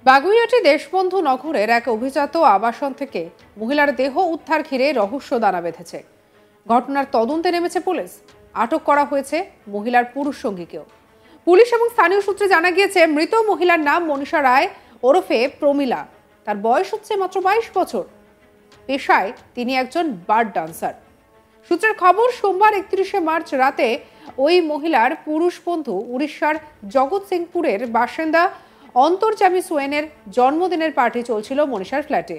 বাগুইআটি দেশবন্ধু নগরের এক অভিজাত আবাসন থেকে মহিলার দেহ উদ্ধার ঘিরে রহস্য দানা বেঁধেছে। ঘটনার তদন্তে নেমেছে পুলিশ। আটক করা হয়েছে মহিলার পুরুষ সঙ্গীকেও। পুলিশ এবং স্থানীয় সূত্রে জানা গিয়েছে, মৃত মহিলার নাম মনীষা রায় ওরফে প্রমীলা। তার বয়স হচ্ছে মাত্র 22 বছর। পেশায় তিনি একজন বার ডান্সার। সূত্রের খবর, সোমবার 31শে মার্চ রাতে ওই মহিলার পুরুষ বন্ধু উড়িষ্যার জগৎসিংপুরের বাসিন্দা অন্তর্যামী সোয়েনের জন্মদিনের পার্টি চলছিল মনীষার ফ্ল্যাটে।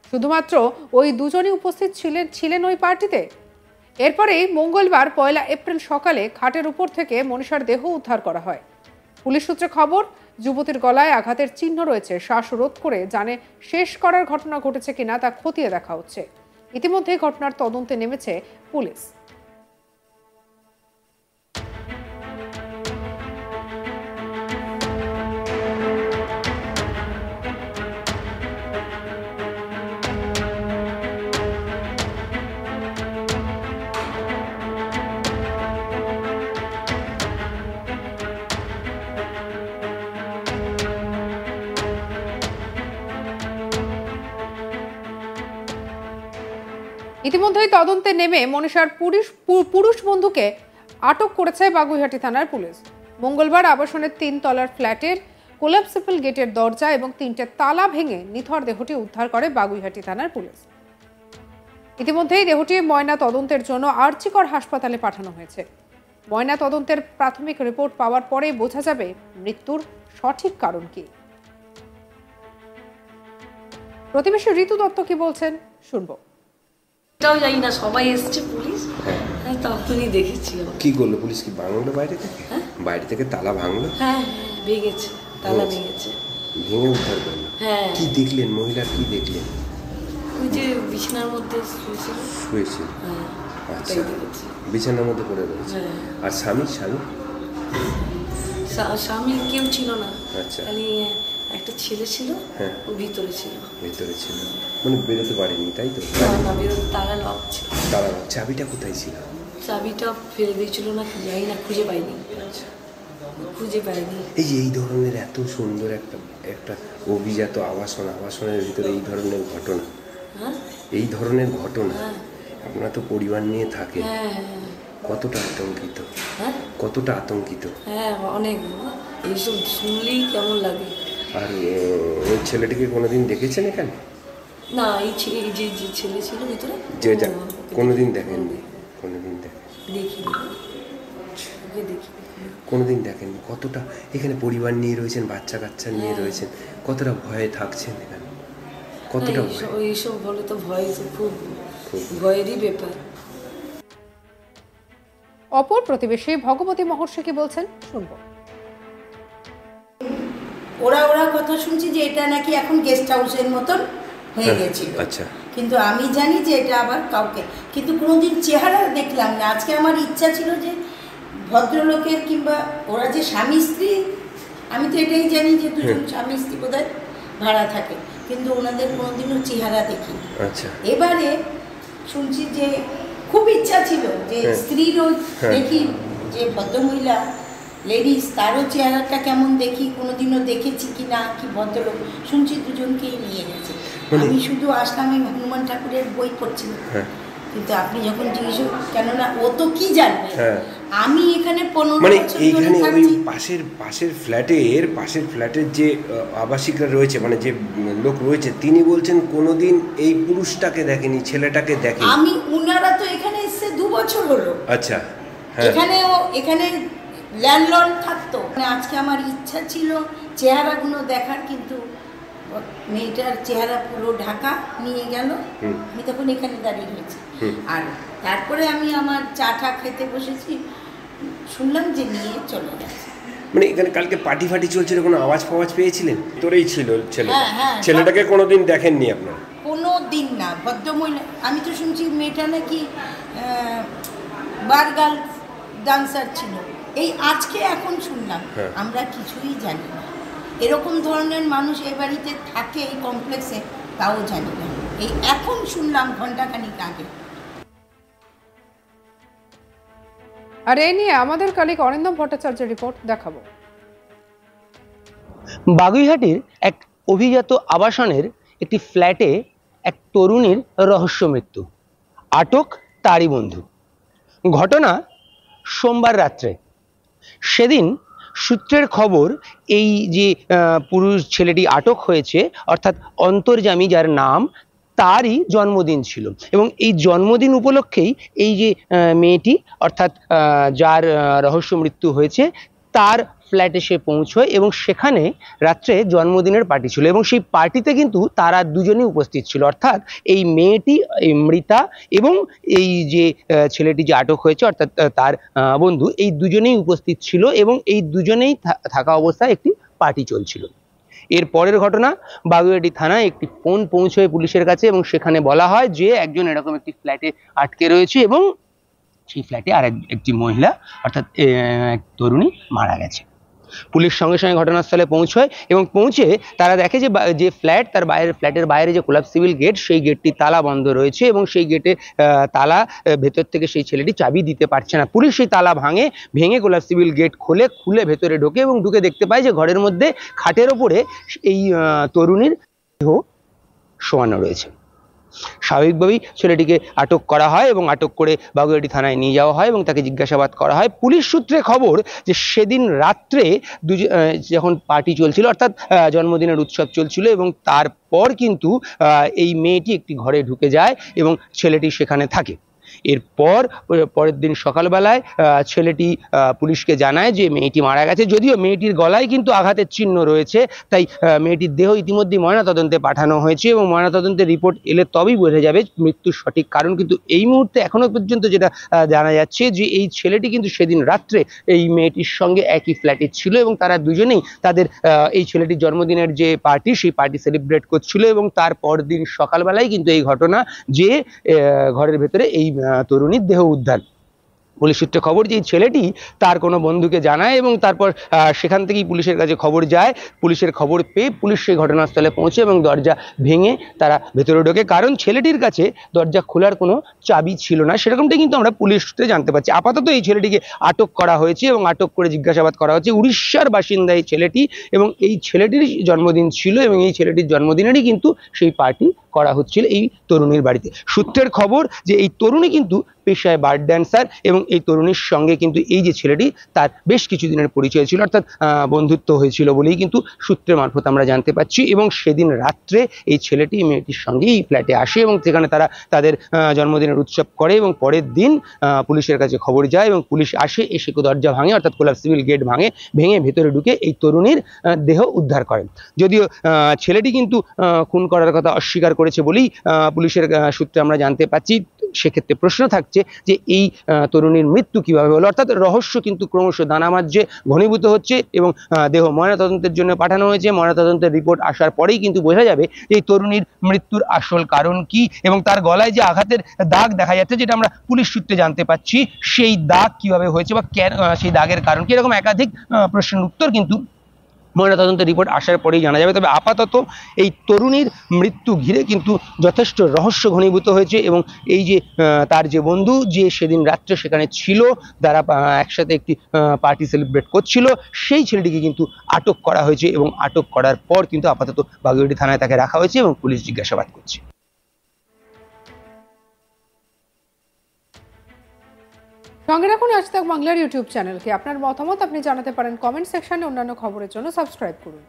শুধুমাত্র ওই দুজনই উপস্থিত ছিলেন ওই পার্টিতে। এরপরেই মঙ্গলবার 1 এপ্রিল সকালে খাটের উপর থেকে মনীষার দেহ উদ্ধার করা হয়। পুলিশ সূত্রে খবর, যুবতীর গলায় আঘাতের চিহ্ন রয়েছে। শ্বাসরোধ করে জানে শেষ করার ঘটনা ঘটেছে কিনা তা খতিয়ে দেখা হচ্ছে। ইতিমধ্যে ঘটনার তদন্তে নেমেছে পুলিশ। ইতিমধ্যেই তদন্তে নেমে মনীষার পুরুষ বন্ধুকে আটক করেছে বাগুইআটি থানার পুলিশ। মঙ্গলবার আবাসনের 3 তলার ফ্ল্যাটের কোলাপসিবল গেটের দরজা এবং 3টে তালা ভেঙে নিথর দেহটি উদ্ধার করে বাগুইআটি থানার পুলিশ। ইতিমধ্যেই দেহটি ময়না তদন্তের জন্য আরজিকর হাসপাতালে পাঠানো হয়েছে। ময়না তদন্তের প্রাথমিক রিপোর্ট পাওয়ার পরেই বোঝা যাবে মৃত্যুর সঠিক কারণ কি। প্রতিবেশী ঋতু দত্ত কি বলছেন শুনবো। এটাও জানি না, সবাই এসছে পুলিশ, তখনই দেখেছি। কি করলো পুলিশ? কি ভাঙলো বাইরে থেকে? বাইরে থেকে তালা ভাঙলো? হ্যাঁ, ভেঙেছে, তালা ভেঙেছে, ভেঙে উদ্ধার করলো। হ্যাঁ। কি দেখলেন মহিলার? কি দেখলেন? ওই যে বিছানার মধ্যে শুয়েছিল। আচ্ছা, বিছানার মধ্যে পড়ে রয়েছে। আর স্বামী কেউ ছিল না। আচ্ছা, খালি একটা ছেলে ছিল, ও ভিতরে ছিল। মানে বেরোতে পারেনি, তাই তো? না, বেরোতে তালা লক ছিল। তালা লক। চাবিটা কোথায় ছিল? চাবিটা ফেলে দিয়েছিল না, জানি না, খুঁজে পাইনি। আচ্ছা, খুঁজে পাইনি। এই ধরনের এত সুন্দর একটা অভিজাত আবাসনের ভিতরে এই ধরনের ঘটনা, এই ধরনের ঘটনা, আপনারা তো পরিবার নিয়ে থাকেন, কতটা আতঙ্কিত? কতটা আতঙ্কিত? হ্যাঁ, অনেক। এইসব শুনলেই কেমন লাগে। আর ওই ছেলেটিকে কোনোদিন দেখেছেন এখানে? না, এই যে ছেলে ছিল ভিতরে, কোনোদিন দেখেননি? কোনোদিন দেখিনি। কোনোদিন দেখেননি? কতটা এখানে পরিবার নিয়ে রয়েছেন, বাচ্চা কাচ্চা নিয়ে রয়েছেন, কতটা ভয়ে থাকছেন এখানে? কতটা এইসব বলে তো ভয়, তো খুব ভয়েরই ব্যাপার। অপর প্রতিবেশী ভগবতী মহর্ষি কি বলছেন শুনবো। ওরা কথা শুনছি যে এটা নাকি এখন গেস্ট হাউসের মতন হয়ে গেছিল। আচ্ছা, কিন্তু আমি জানি যে এটা আবার কাউকে, কিন্তু কোনোদিন চেহারা দেখলাম না। আজকে আমার ইচ্ছা ছিল যে ভদ্রলোকের কিংবা ওরা যে স্বামী স্ত্রী, আমি তো এটাই জানি যে দুজন স্বামী স্ত্রী বোধহয় ভাড়া থাকে, কিন্তু ওনাদের কোনোদিনও চেহারা দেখি। আচ্ছা, এবারে শুনছি যে খুব ইচ্ছা ছিল যে স্ত্রীরও দেখি, যে ভদ্রমহিলা লেডিস, তারও চেহারাটা কেমন দেখি, কোনোদিনও দেখেছি কি না, কি ভদ্রলোক। শুনছি দুজনকেই নিয়ে গেছে। আমি শুধু আসলাম, আমি হনুমান ঠাকুরের বই পড়ছিলাম, কিন্তু আপনি যখন জিজ্ঞেস, কেননা ও তো কি জানবে, আমি এখানে 15 বছর এইখানে ওই পাশের ফ্ল্যাটের যে আবাসিকরা রয়েছে, মানে যে লোক রয়েছে, তিনি বলছেন কোনোদিন এই পুরুষটাকে দেখেনি, ছেলেটাকে দেখেনি। আমি উনারা তো এখানে এসে 2 বছর হলো। আচ্ছা, এখানে ল্যান্ডলর্ড থাকতো। আজকে আমার ইচ্ছা ছিল চেহারাগুলো দেখার, কিন্তু মেয়েটার চেহারা পুরো ঢাকা নিয়ে গেল। আমি তখন এখানে দাঁড়িয়ে রয়েছি, আর তারপরে আমি আমার চা খেতে বসেছি, শুনলাম যে নিয়ে চলে গেছে। মানে এখানে কালকে পার্টি চলছিল, কোনো আওয়াজ পেয়েছিলেন? তোরেই ছিল ছেলে। হ্যাঁ, ছেলেটাকে কোনোদিন দেখেননি আপনারা? কোনো দিন না। ভদ্রমহিলা, আমি তো শুনছি মেয়েটা নাকি বার গার্ল ডান্সার ছিল। এই আজকে এখন শুনলাম, আমরা কিছুই জানি না। এরকম ধরনের মানুষ এই বাড়িতে থাকে, এই কমপ্লেক্সে, তাও জানি না। এই এখন শুনলাম ঘন্টাখানিক আগে। আর এই নিয়ে আমাদের কলিগ অরিন্দম ভট্টাচার্যের রিপোর্ট দেখাবো। বাগুইআটির এক অভিজাত আবাসনের একটি ফ্ল্যাটে এক তরুণীর রহস্য মৃত্যু, আটক তারই বন্ধু। ঘটনা সোমবার রাত্রে। সেদিন সূত্রের খবর, এই যে পুরুষ ছেলেটি আটক হয়েছে অর্থাৎ অন্তর্যামী যার নাম, তারই জন্মদিন ছিল এবং এই জন্মদিন উপলক্ষেই এই যে মেয়েটি অর্থাৎ যার রহস্য মৃত্যু হয়েছে তার ফ্ল্যাটে সে পৌঁছয় এবং সেখানে রাত্রে জন্মদিনের পার্টি ছিল এবং সেই পার্টিতে কিন্তু তারা দুজনেই উপস্থিত ছিল, অর্থাৎ এই মেয়েটি, এই মৃতা এবং এই যে ছেলেটি যে আটক হয়েছে অর্থাৎ তার বন্ধু, এই দুজনেই উপস্থিত ছিল এবং এই দুজনেই থাকা অবস্থায় একটি পার্টি চলছিল। এর পরের ঘটনা, বাগুইআটি থানায় একটি ফোন পৌঁছয় পুলিশের কাছে এবং সেখানে বলা হয় যে একজন এরকম একটি ফ্ল্যাটে আটকে রয়েছে এবং সেই ফ্ল্যাটে আর একটি মহিলা অর্থাৎ এক তরুণী মারা গেছে। পুলিশ সঙ্গে সঙ্গে ঘটনাস্থলে পৌঁছয় এবং পৌঁছে তারা দেখে যে ফ্ল্যাট, তার বাইরে, ফ্ল্যাটের বাইরে যে কোলাপসিবল গেট, সেই গেটটি তালা বন্ধ রয়েছে এবং সেই গেটে তালা, ভেতর থেকে সেই ছেলেটি চাবি দিতে পারছে না। পুলিশ সেই তালা ভেঙে কোলাপসিবল গেট খুলে ভেতরে ঢোকে এবং ঢুকে দেখতে পায় যে ঘরের মধ্যে খাটের ওপরে এই তরুণীর দেহ শোয়ানো রয়েছে। স্বাভাবিকভাবেই ছেলেটিকে আটক করা হয় এবং আটক করে বাগুইআটি থানায় নিয়ে যাওয়া হয় এবং তাকে জিজ্ঞাসাবাদ করা হয়। পুলিশ সূত্রে খবর যে সেদিন রাত্রে যখন পার্টি চলছিল অর্থাৎ জন্মদিনের উৎসব চলছিল এবং তারপর কিন্তু এই মেয়েটি একটি ঘরে ঢুকে যায় এবং ছেলেটি সেখানে থাকে। এরপর পরের দিন সকালবেলায় ছেলেটি পুলিশকে জানায় যে মেয়েটি মারা গেছে, যদিও মেয়েটির গলায় কিন্তু আঘাতের চিহ্ন রয়েছে, তাই মেয়েটির দেহ ইতিমধ্যেই ময়নাতদন্তে পাঠানো হয়েছে এবং ময়নাতদন্তের রিপোর্ট এলে তবেই বোঝা যাবে মৃত্যুর সঠিক কারণ। কিন্তু এই মুহূর্তে এখনো পর্যন্ত যেটা জানা যাচ্ছে যে এই ছেলেটি কিন্তু সেদিন রাত্রে এই মেয়েটির সঙ্গে একই ফ্ল্যাটে ছিল এবং তারা দুজনেই তাদের এই ছেলেটির জন্মদিনের যে পার্টি, সেই পার্টি সেলিব্রেট করছিল এবং তারপর দিন সকালবেলায় কিন্তু এই ঘটনা যে ঘরের ভেতরে এই তরুণীর দেহ উদ্ধার। পুলিশ সূত্রে খবর যে এই ছেলেটি তার কোনো বন্ধুকে জানায় এবং তারপর সেখান থেকেই পুলিশের কাছে খবর যায়। পুলিশের খবর পেয়ে পুলিশ সেই ঘটনাস্থলে পৌঁছে এবং দরজা ভেঙে তারা ভেতরে ঢোকে, কারণ ছেলেটির কাছে দরজা খোলার কোনো চাবি ছিল না, সেরকমটাই কিন্তু আমরা পুলিশ সূত্রে জানতে পারছি। আপাতত এই ছেলেটিকে আটক করা হয়েছে এবং আটক করে জিজ্ঞাসাবাদ করা হচ্ছে। উড়িষ্যার বাসিন্দা এই ছেলেটি এবং এই ছেলেটির জন্মদিন ছিল এবং এই ছেলেটির জন্মদিনেরই কিন্তু সেই পার্টি করা হচ্ছিল এই তরুণীর বাড়িতে। সূত্রের খবর যে এই তরুণী কিন্তু পেশায় বার ড্যান্সার এবং এই তরুণীর সঙ্গে কিন্তু এই যে ছেলেটি, তার বেশ কিছুদিনের পরিচয় ছিল অর্থাৎ বন্ধুত্ব হয়েছিল বলেই কিন্তু সূত্রের মারফত আমরা জানতে পারছি। এবং সেদিন রাত্রে এই ছেলেটি মেয়েটির সঙ্গে এই ফ্ল্যাটে আসে এবং সেখানে তারা তাদের জন্মদিনের উৎসব করে এবং পরের দিন পুলিশের কাছে খবর যায় এবং পুলিশ আসে, এসে দরজা ভাঙে অর্থাৎ কোলাপসিবল গেট ভেঙে ভেতরে ঢুকে এই তরুণীর দেহ উদ্ধার করেন। যদিও ছেলেটি কিন্তু খুন করার কথা অস্বীকার করেছে বলেই পুলিশের সূত্রে আমরা জানতে পাচ্ছি। সেক্ষেত্রে প্রশ্ন থাকছে যে এই তরুণীর মৃত্যু কিভাবে হলো, অর্থাৎ রহস্য কিন্তু ক্রমশ দানামাঝে ঘনীভূত হচ্ছে এবং দেহ ময়নাতদন্তের জন্য পাঠানো হয়েছে। ময়নাতদন্তের রিপোর্ট আসার পরেই কিন্তু বোঝা যাবে এই তরুণীর মৃত্যুর আসল কারণ কি এবং তার গলায় যে আঘাতের দাগ দেখা যাচ্ছে, যেটা আমরা পুলিশ সূত্রে জানতে পাচ্ছি, সেই দাগ কিভাবে হয়েছে বা সেই দাগের কারণ কি, এরকম একাধিক প্রশ্নের উত্তর কিন্তু ময়নাতদন্তের রিপোর্ট আসার পরেই জানা যাবে। তবে আপাতত এই তরুণীর মৃত্যু ঘিরে কিন্তু যথেষ্ট রহস্য ঘনীভূত হয়েছে এবং এই যে তার যে বন্ধু যে সেদিন রাত্রে সেখানে ছিল, তারা একসাথে একটি পার্টি সেলিব্রেট করছিল, সেই ছেলেটিকে কিন্তু আটক করা হয়েছে এবং আটক করার পর কিন্তু আপাতত বাগুইআটি থানায় তাকে রাখা হয়েছে এবং পুলিশ জিজ্ঞাসাবাদ করছে। সঙ্গে রাখুন আজ তাক বাংলার ইউটিউব চ্যানেলকে। আপনার মতামত আপনি জানাতে পারেন কমেন্ট সেকশনে। অন্যান্য খবরের জন্য সাবস্ক্রাইব করুন।